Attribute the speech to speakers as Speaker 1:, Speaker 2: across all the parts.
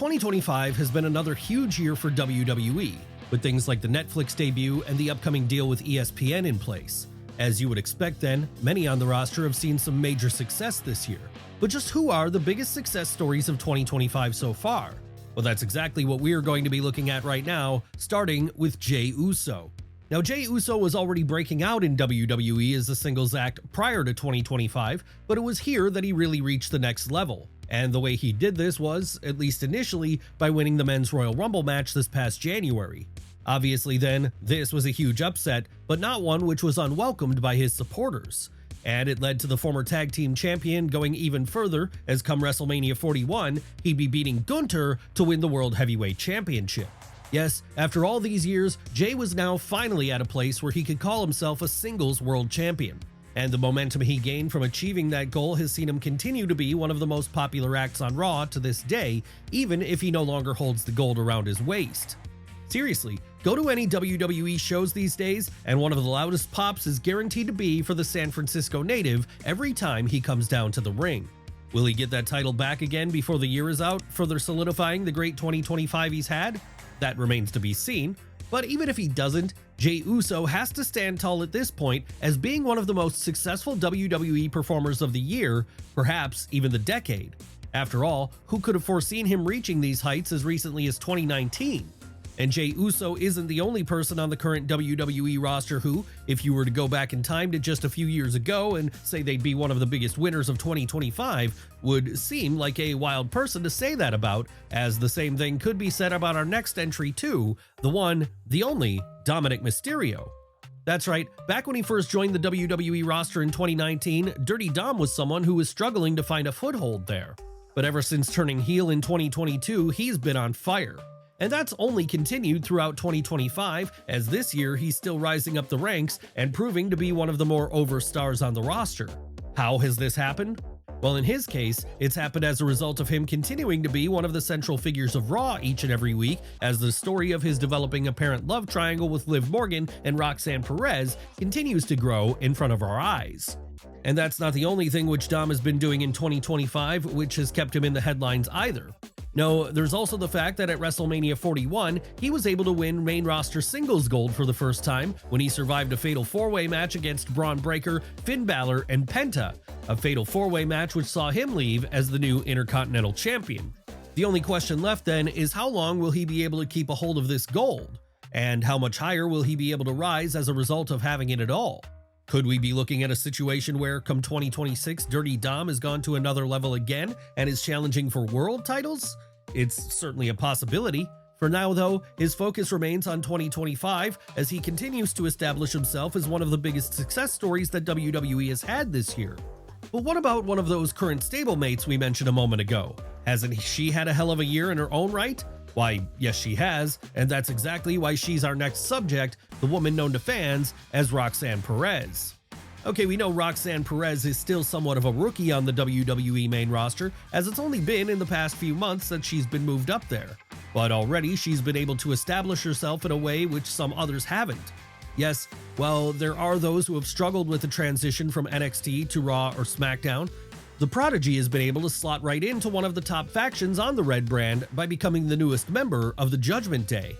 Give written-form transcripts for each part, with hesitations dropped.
Speaker 1: 2025 has been another huge year for WWE, with things like the Netflix debut and the upcoming deal with ESPN in place. As you would expect then, many on the roster have seen some major success this year. But just who are the biggest success stories of 2025 so far? Well, that's exactly what we are going to be looking at right now, starting with Jey Uso. Now, Jey Uso was already breaking out in WWE as a singles act prior to 2025, but it was here that he really reached the next level. And the way he did this was, at least initially, by winning the Men's Royal Rumble match this past January. Obviously then, this was a huge upset, but not one which was unwelcomed by his supporters. And it led to the former tag team champion going even further, as come WrestleMania 41, he'd be beating Gunther to win the World Heavyweight Championship. Yes, after all these years, Jey was now finally at a place where he could call himself a singles world champion. And the momentum he gained from achieving that goal has seen him continue to be one of the most popular acts on Raw to this day, even if he no longer holds the gold around his waist. Seriously, go to any WWE shows these days, and one of the loudest pops is guaranteed to be for the San Francisco native every time he comes down to the ring. Will he get that title back again before the year is out, further solidifying the great 2025 he's had? That remains to be seen, but even if he doesn't, Jey Uso has to stand tall at this point as being one of the most successful WWE performers of the year, perhaps even the decade. After all, who could have foreseen him reaching these heights as recently as 2019? And Jey Uso isn't the only person on the current WWE roster who, if you were to go back in time to just a few years ago and say they'd be one of the biggest winners of 2025, would seem like a wild person to say that about, as the same thing could be said about our next entry too, the one, the only, Dominic Mysterio. That's right, back when he first joined the WWE roster in 2019, Dirty Dom was someone who was struggling to find a foothold there. But ever since turning heel in 2022, he's been on fire. And that's only continued throughout 2025, as this year he's still rising up the ranks and proving to be one of the more over stars on the roster. How has this happened? Well, in his case, it's happened as a result of him continuing to be one of the central figures of Raw each and every week, as the story of his developing apparent love triangle with Liv Morgan and Roxanne Perez continues to grow in front of our eyes. And that's not the only thing which Dom has been doing in 2025 which has kept him in the headlines either. No, there's also the fact that at WrestleMania 41, he was able to win main roster singles gold for the first time when he survived a fatal four-way match against Braun Breaker, Finn Balor, and Penta, a fatal four-way match which saw him leave as the new Intercontinental Champion. The only question left then is how long will he be able to keep a hold of this gold? And how much higher will he be able to rise as a result of having it at all? Could we be looking at a situation where, come 2026, Dirty Dom has gone to another level again and is challenging for world titles? It's certainly a possibility. For now, though, his focus remains on 2025 as he continues to establish himself as one of the biggest success stories that WWE has had this year. But what about one of those current stablemates we mentioned a moment ago? Hasn't she had a hell of a year in her own right? Why, yes she has, and that's exactly why she's our next subject, the woman known to fans as Roxanne Perez. Okay, we know Roxanne Perez is still somewhat of a rookie on the WWE main roster, as it's only been in the past few months that she's been moved up there. But already she's been able to establish herself in a way which some others haven't. Yes, while there are those who have struggled with the transition from NXT to Raw or SmackDown, the Prodigy has been able to slot right into one of the top factions on the Red brand by becoming the newest member of the Judgment Day.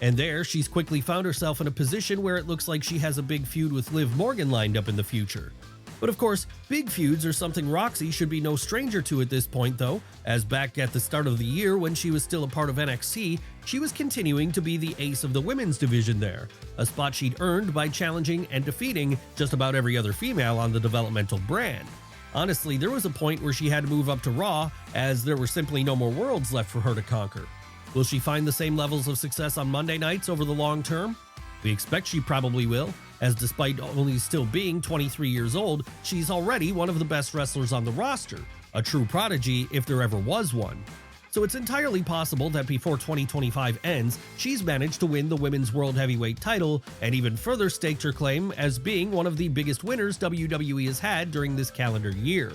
Speaker 1: And there, she's quickly found herself in a position where it looks like she has a big feud with Liv Morgan lined up in the future. But of course, big feuds are something Roxy should be no stranger to at this point though, as back at the start of the year when she was still a part of NXT, she was continuing to be the ace of the women's division there, a spot she'd earned by challenging and defeating just about every other female on the developmental brand. Honestly, there was a point where she had to move up to Raw, as there were simply no more worlds left for her to conquer. Will she find the same levels of success on Monday nights over the long term? We expect she probably will, as despite only still being 23 years old, she's already one of the best wrestlers on the roster, a true prodigy if there ever was one. So it's entirely possible that before 2025 ends, she's managed to win the Women's World Heavyweight title and even further staked her claim as being one of the biggest winners WWE has had during this calendar year.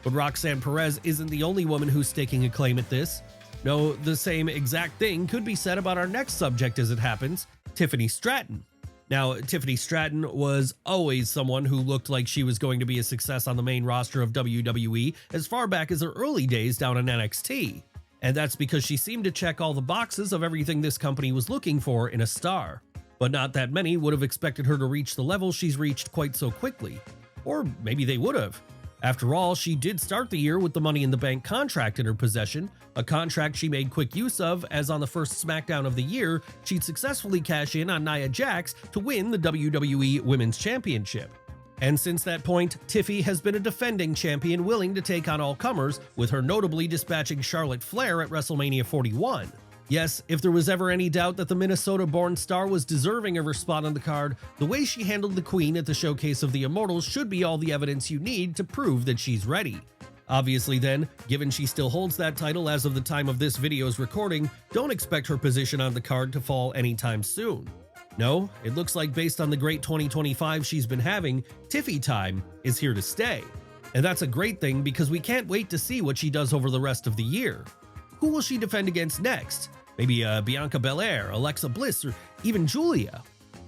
Speaker 1: But Roxanne Perez isn't the only woman who's staking a claim at this. No, the same exact thing could be said about our next subject as it happens, Tiffany Stratton. Now, Tiffany Stratton was always someone who looked like she was going to be a success on the main roster of WWE as far back as her early days down in NXT. And that's because she seemed to check all the boxes of everything this company was looking for in a star. But not that many would have expected her to reach the level she's reached quite so quickly. Or maybe they would have. After all, she did start the year with the Money in the Bank contract in her possession, a contract she made quick use of, as on the first SmackDown of the year, she'd successfully cash in on Nia Jax to win the WWE Women's Championship. And since that point, Tiffy has been a defending champion willing to take on all comers, with her notably dispatching Charlotte Flair at WrestleMania 41. Yes, if there was ever any doubt that the Minnesota-born star was deserving of her spot on the card, the way she handled the Queen at the Showcase of the Immortals should be all the evidence you need to prove that she's ready. Obviously then, given she still holds that title as of the time of this video's recording, don't expect her position on the card to fall anytime soon. No, it looks like based on the great 2025 she's been having, Tiffy time is here to stay. And that's a great thing because we can't wait to see what she does over the rest of the year. Who will she defend against next? Maybe Bianca Belair, Alexa Bliss, or even Julia.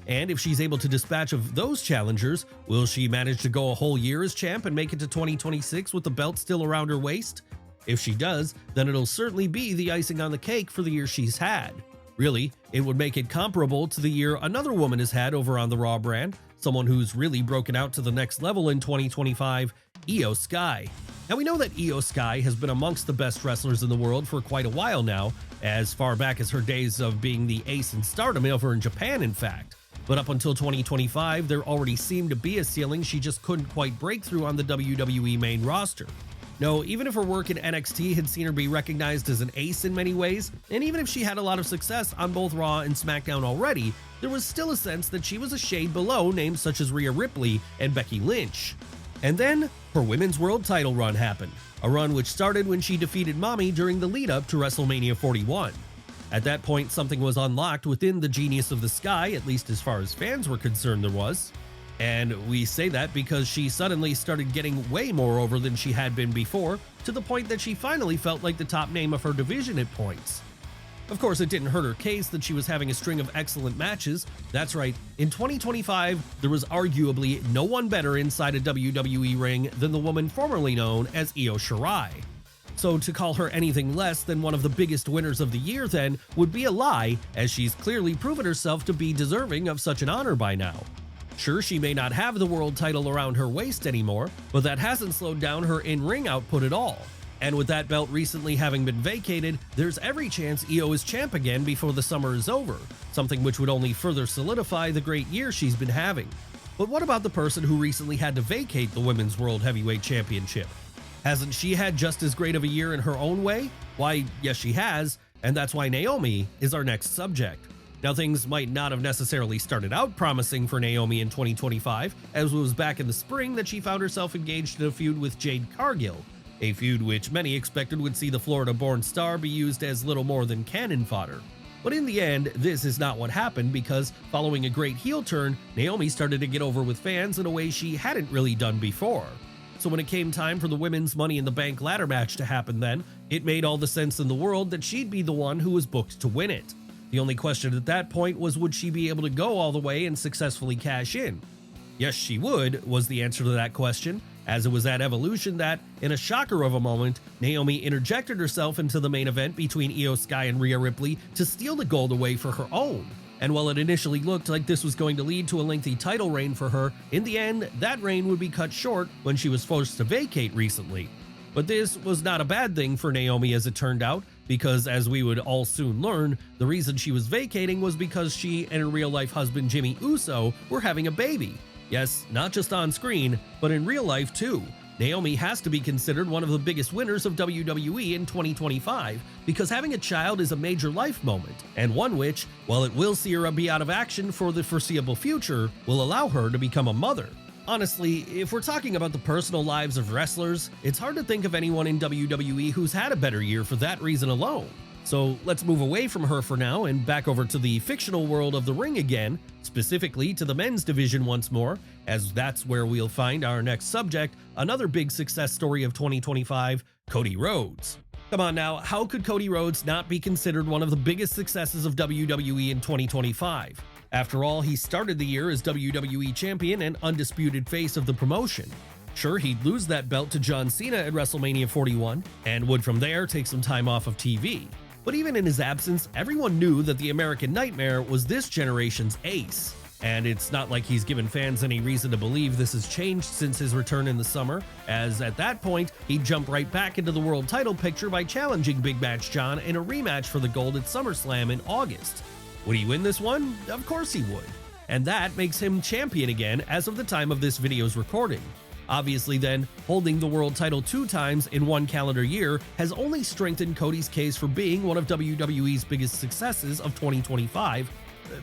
Speaker 1: And if she's able to dispatch of those challengers, will she manage to go a whole year as champ and make it to 2026 with the belt still around her waist? If she does, then it'll certainly be the icing on the cake for the year she's had. Really, it would make it comparable to the year another woman has had over on the Raw brand, someone who's really broken out to the next level in 2025, Iyo Sky. Now we know that Iyo Sky has been amongst the best wrestlers in the world for quite a while now, as far back as her days of being the ace in Stardom over in Japan in fact. But up until 2025, there already seemed to be a ceiling she just couldn't quite break through on the WWE main roster. No, even if her work in NXT had seen her be recognized as an ace in many ways, and even if she had a lot of success on both Raw and SmackDown already, there was still a sense that she was a shade below names such as Rhea Ripley and Becky Lynch. And then, her Women's World title run happened, a run which started when she defeated Mommy during the lead-up to WrestleMania 41. At that point, something was unlocked within the Genius of the Sky, at least as far as fans were concerned there was. And we say that because she suddenly started getting way more over than she had been before, to the point that she finally felt like the top name of her division at points. Of course, it didn't hurt her case that she was having a string of excellent matches. That's right, in 2025, there was arguably no one better inside a WWE ring than the woman formerly known as Iyo Sky. So to call her anything less than one of the biggest winners of the year then would be a lie, as she's clearly proven herself to be deserving of such an honor by now. Sure, she may not have the world title around her waist anymore, but that hasn't slowed down her in-ring output at all. And with that belt recently having been vacated, there's every chance Iyo is champ again before the summer is over, something which would only further solidify the great year she's been having. But what about the person who recently had to vacate the Women's World Heavyweight Championship? Hasn't she had just as great of a year in her own way? Why, yes she has, and that's why Naomi is our next subject. Now, things might not have necessarily started out promising for Naomi in 2025, as it was back in the spring that she found herself engaged in a feud with Jade Cargill, a feud which many expected would see the Florida-born star be used as little more than cannon fodder. But in the end, this is not what happened because, following a great heel turn, Naomi started to get over with fans in a way she hadn't really done before. So when it came time for the women's Money in the Bank ladder match to happen then, it made all the sense in the world that she'd be the one who was booked to win it. The only question at that point was, would she be able to go all the way and successfully cash in? Yes, she would, was the answer to that question, as it was at Evolution that, in a shocker of a moment, Naomi interjected herself into the main event between Iyo Sky and Rhea Ripley to steal the gold away for her own. And while it initially looked like this was going to lead to a lengthy title reign for her, in the end, that reign would be cut short when she was forced to vacate recently. But this was not a bad thing for Naomi as it turned out, because as we would all soon learn, the reason she was vacating was because she and her real-life husband Jey Uso were having a baby. Yes, not just on screen, but in real life too. Naomi has to be considered one of the biggest winners of WWE in 2025 because having a child is a major life moment, and one which, while it will see her be out of action for the foreseeable future, will allow her to become a mother. Honestly, if we're talking about the personal lives of wrestlers, it's hard to think of anyone in WWE who's had a better year for that reason alone. So let's move away from her for now and back over to the fictional world of the ring again, specifically to the men's division once more, as that's where we'll find our next subject, another big success story of 2025, Cody Rhodes. Come on now, how could Cody Rhodes not be considered one of the biggest successes of WWE in 2025? After all, he started the year as WWE champion and undisputed face of the promotion. Sure, he'd lose that belt to John Cena at WrestleMania 41, and would from there take some time off of TV. But even in his absence, everyone knew that the American Nightmare was this generation's ace. And it's not like he's given fans any reason to believe this has changed since his return in the summer, as at that point, he'd jump right back into the world title picture by challenging Big Match John in a rematch for the gold at SummerSlam in August. Would he win this one? Of course he would. And that makes him champion again as of the time of this video's recording. Obviously then, holding the world title 2 times in one calendar year has only strengthened Cody's case for being one of WWE's biggest successes of 2025,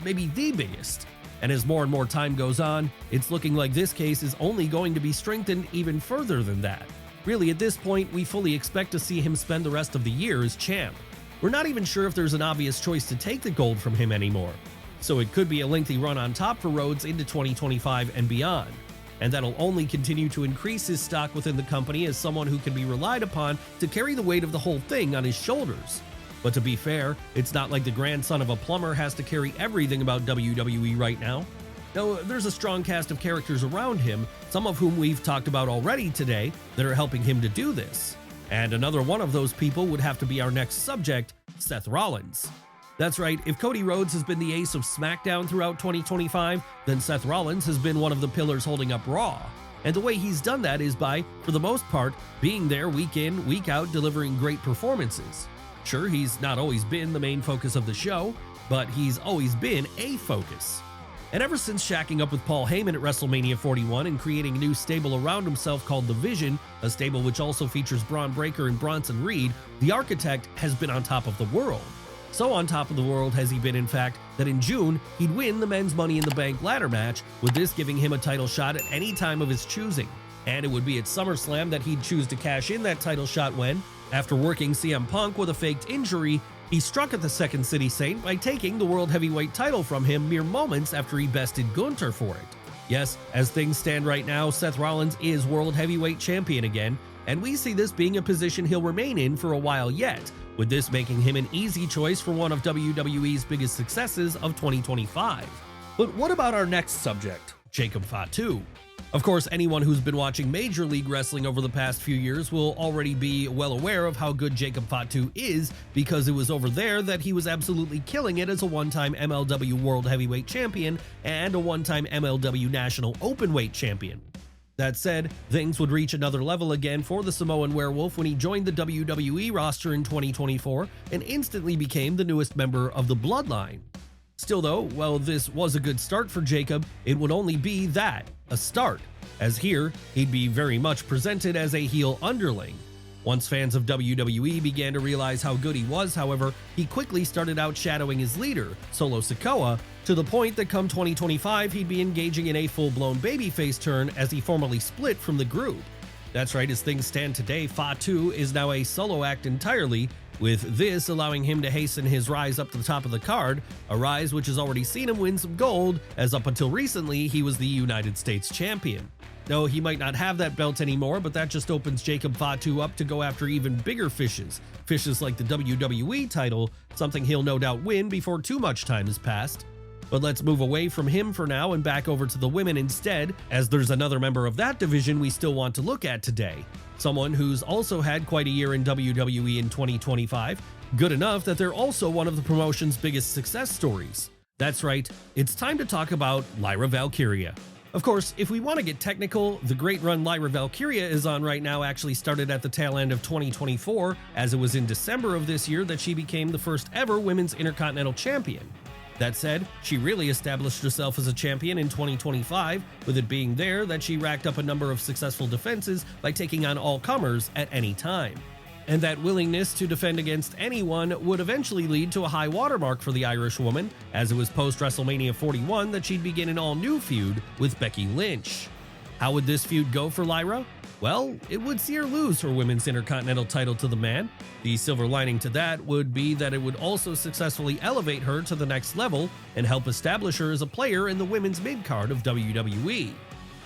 Speaker 1: maybe the biggest. And as more and more time goes on, it's looking like this case is only going to be strengthened even further than that. Really, at this point, we fully expect to see him spend the rest of the year as champ. We're not even sure if there's an obvious choice to take the gold from him anymore. So it could be a lengthy run on top for Rhodes into 2025 and beyond. And that'll only continue to increase his stock within the company as someone who can be relied upon to carry the weight of the whole thing on his shoulders. But to be fair, it's not like the grandson of a plumber has to carry everything about WWE right now. No, there's a strong cast of characters around him, some of whom we've talked about already today, that are helping him to do this. And another one of those people would have to be our next subject, Seth Rollins. That's right, if Cody Rhodes has been the ace of SmackDown throughout 2025, then Seth Rollins has been one of the pillars holding up Raw. And the way he's done that is by, for the most part, being there week in, week out, delivering great performances. Sure, he's not always been the main focus of the show, but he's always been a focus. And ever since shacking up with Paul Heyman at WrestleMania 41 and creating a new stable around himself called The Vision, a stable which also features Braun Breaker and Bronson Reed, the Architect has been on top of the world. So on top of the world has he been, in fact, that in June, he'd win the men's Money in the Bank ladder match, with this giving him a title shot at any time of his choosing. And it would be at SummerSlam that he'd choose to cash in that title shot when, after working CM Punk with a faked injury, he struck at the Second City Saint by taking the World Heavyweight title from him mere moments after he bested Gunther for it. Yes, as things stand right now, Seth Rollins is World Heavyweight Champion again, and we see this being a position he'll remain in for a while yet, with this making him an easy choice for one of WWE's biggest successes of 2025. But what about our next subject, Jacob Fatu? Of course, anyone who's been watching Major League Wrestling over the past few years will already be well aware of how good Jacob Fatu is, because it was over there that he was absolutely killing it as a one-time MLW World Heavyweight Champion and a one-time MLW National Openweight Champion. That said, things would reach another level again for the Samoan Werewolf when he joined the WWE roster in 2024 and instantly became the newest member of the Bloodline. Still though, while this was a good start for Jacob, it would only be that, a start, as here, he'd be very much presented as a heel underling. Once fans of WWE began to realize how good he was, however, he quickly started outshadowing his leader, Solo Sikoa, to the point that come 2025 he'd be engaging in a full-blown babyface turn as he formally split from the group. That's right, as things stand today, Fatu is now a solo act entirely, with this allowing him to hasten his rise up to the top of the card, a rise which has already seen him win some gold, as up until recently he was the United States Champion. No, he might not have that belt anymore, but that just opens Jacob Fatu up to go after even bigger fishes like the WWE title, something he'll no doubt win before too much time has passed. But let's move away from him for now and back over to the women instead, as there's another member of that division we still want to look at today. Someone who's also had quite a year in WWE in 2025, good enough that they're also one of the promotion's biggest success stories. That's right, it's time to talk about Lyra Valkyria. Of course, if we want to get technical, the great run Lyra Valkyria is on right now actually started at the tail end of 2024, as it was in December of this year that she became the first ever Women's Intercontinental Champion. That said, she really established herself as a champion in 2025, with it being there that she racked up a number of successful defenses by taking on all comers at any time. And that willingness to defend against anyone would eventually lead to a high watermark for the Irish woman, as it was post-WrestleMania 41 that she'd begin an all-new feud with Becky Lynch. How would this feud go for Lyra? Well, it would see her lose her Women's Intercontinental title to the man. The silver lining to that would be that it would also successfully elevate her to the next level and help establish her as a player in the women's mid-card of WWE.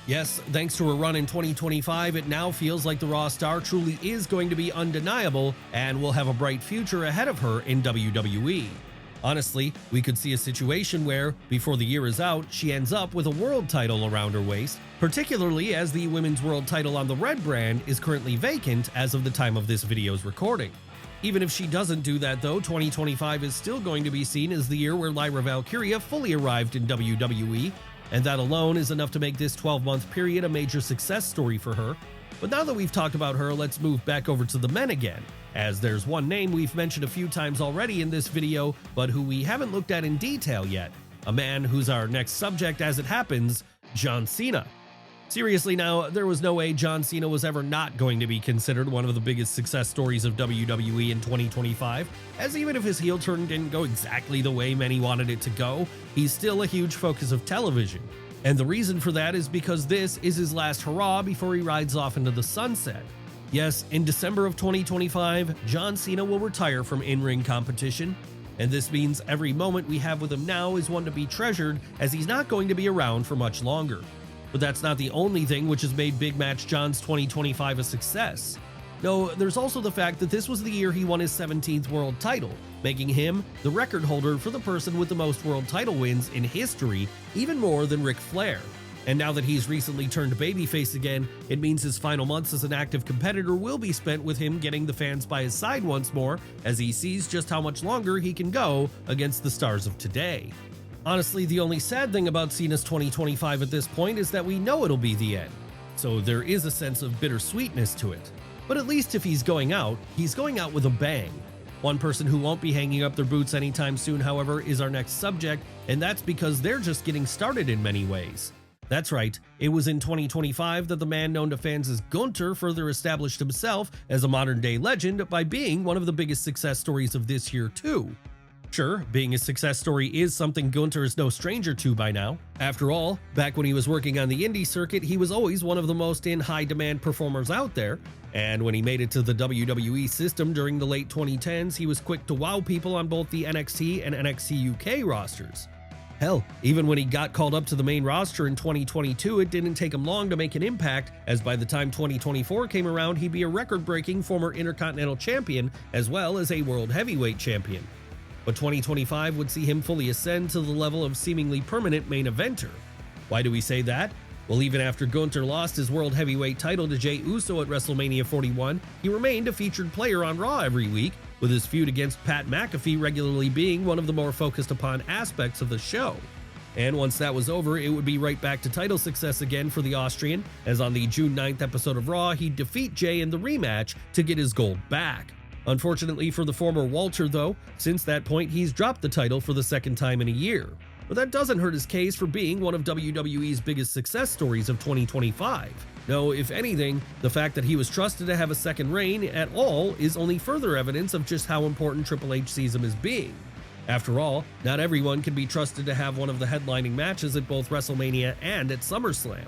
Speaker 1: Yes, thanks to her run in 2025, it now feels like the Raw star truly is going to be undeniable and will have a bright future ahead of her in WWE. Honestly, we could see a situation where, before the year is out, she ends up with a world title around her waist, particularly as the women's world title on the Red brand is currently vacant as of the time of this video's recording. Even if she doesn't do that though, 2025 is still going to be seen as the year where Lyra Valkyria fully arrived in WWE, and that alone is enough to make this 12-month period a major success story for her. But now that we've talked about her, let's move back over to the men again, as there's one name we've mentioned a few times already in this video, but who we haven't looked at in detail yet. A man who's our next subject as it happens, John Cena. Seriously now, there was no way John Cena was ever not going to be considered one of the biggest success stories of WWE in 2025, as even if his heel turn didn't go exactly the way many wanted it to go, he's still a huge focus of television. And the reason for that is because this is his last hurrah before he rides off into the sunset. Yes, in December of 2025, John Cena will retire from in-ring competition, and this means every moment we have with him now is one to be treasured, as he's not going to be around for much longer. But that's not the only thing which has made Big Match John's 2025 a success. No, there's also the fact that this was the year he won his 17th world title, making him the record holder for the person with the most world title wins in history, even more than Ric Flair. And now that he's recently turned babyface again, it means his final months as an active competitor will be spent with him getting the fans by his side once more, as he sees just how much longer he can go against the stars of today. Honestly, the only sad thing about Cena's 2025 at this point is that we know it'll be the end, so there is a sense of bittersweetness to it. But at least if he's going out with a bang. One person who won't be hanging up their boots anytime soon, however, is our next subject, and that's because they're just getting started in many ways. That's right, it was in 2025 that the man known to fans as Gunther further established himself as a modern-day legend by being one of the biggest success stories of this year too. Sure, being a success story is something Gunther is no stranger to by now. After all, back when he was working on the indie circuit, he was always one of the most in high-demand performers out there, and when he made it to the WWE system during the late 2010s, he was quick to wow people on both the NXT and NXT UK rosters. Hell, even when he got called up to the main roster in 2022, it didn't take him long to make an impact, as by the time 2024 came around, he'd be a record-breaking former Intercontinental Champion as well as a World Heavyweight Champion. But 2025 would see him fully ascend to the level of seemingly permanent main eventer. Why do we say that? Well, even after Gunther lost his World Heavyweight title to Jey Uso at WrestleMania 41, he remained a featured player on Raw every week, with his feud against Pat McAfee regularly being one of the more focused upon aspects of the show. And once that was over, it would be right back to title success again for the Austrian, as on the June 9th episode of Raw, he'd defeat Jey in the rematch to get his gold back. Unfortunately for the former Walter though, since that point he's dropped the title for the second time in a year. But that doesn't hurt his case for being one of WWE's biggest success stories of 2025. No, if anything, the fact that he was trusted to have a second reign at all is only further evidence of just how important Triple H sees him as being. After all, not everyone can be trusted to have one of the headlining matches at both WrestleMania and at SummerSlam.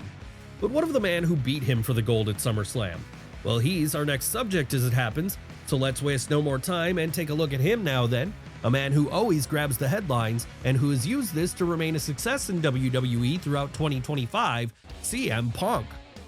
Speaker 1: But what of the man who beat him for the gold at SummerSlam? Well, he's our next subject as it happens, so let's waste no more time and take a look at him now then, a man who always grabs the headlines and who has used this to remain a success in WWE throughout 2025, CM Punk.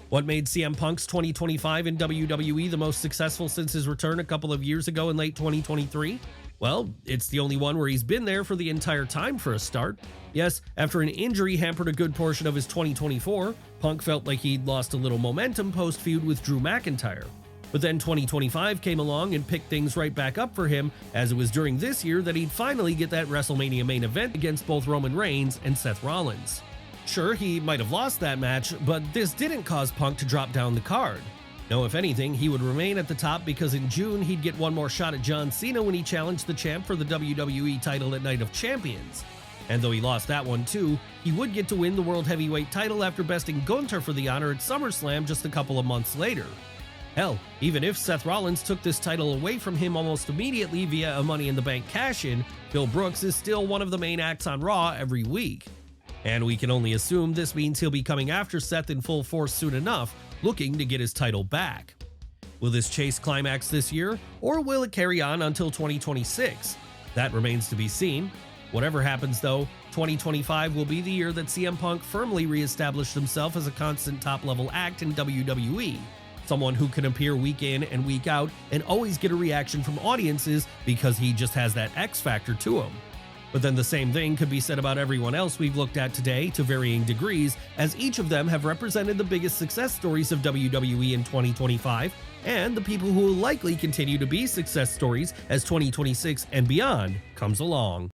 Speaker 1: What made CM Punk's 2025 in WWE the most successful since his return a couple of years ago in late 2023? Well, it's the only one where he's been there for the entire time for a start. Yes, after an injury hampered a good portion of his 2024, Punk felt like he'd lost a little momentum post-feud with Drew McIntyre. But then 2025 came along and picked things right back up for him, as it was during this year that he'd finally get that WrestleMania main event against both Roman Reigns and Seth Rollins. Sure, he might have lost that match, but this didn't cause Punk to drop down the card. No, if anything, he would remain at the top because in June he'd get one more shot at John Cena when he challenged the champ for the WWE title at Night of Champions. And though he lost that one too, he would get to win the World Heavyweight title after besting Gunther for the honor at SummerSlam just a couple of months later. Hell, even if Seth Rollins took this title away from him almost immediately via a Money in the Bank cash-in, Bill Brooks is still one of the main acts on Raw every week. And we can only assume this means he'll be coming after Seth in full force soon enough, looking to get his title back. Will this chase climax this year, or will it carry on until 2026? That remains to be seen. Whatever happens though, 2025 will be the year that CM Punk firmly re-established himself as a constant top-level act in WWE. Someone who can appear week in and week out and always get a reaction from audiences because he just has that X factor to him. But then the same thing could be said about everyone else we've looked at today to varying degrees, as each of them have represented the biggest success stories of WWE in 2025, and the people who will likely continue to be success stories as 2026 and beyond comes along.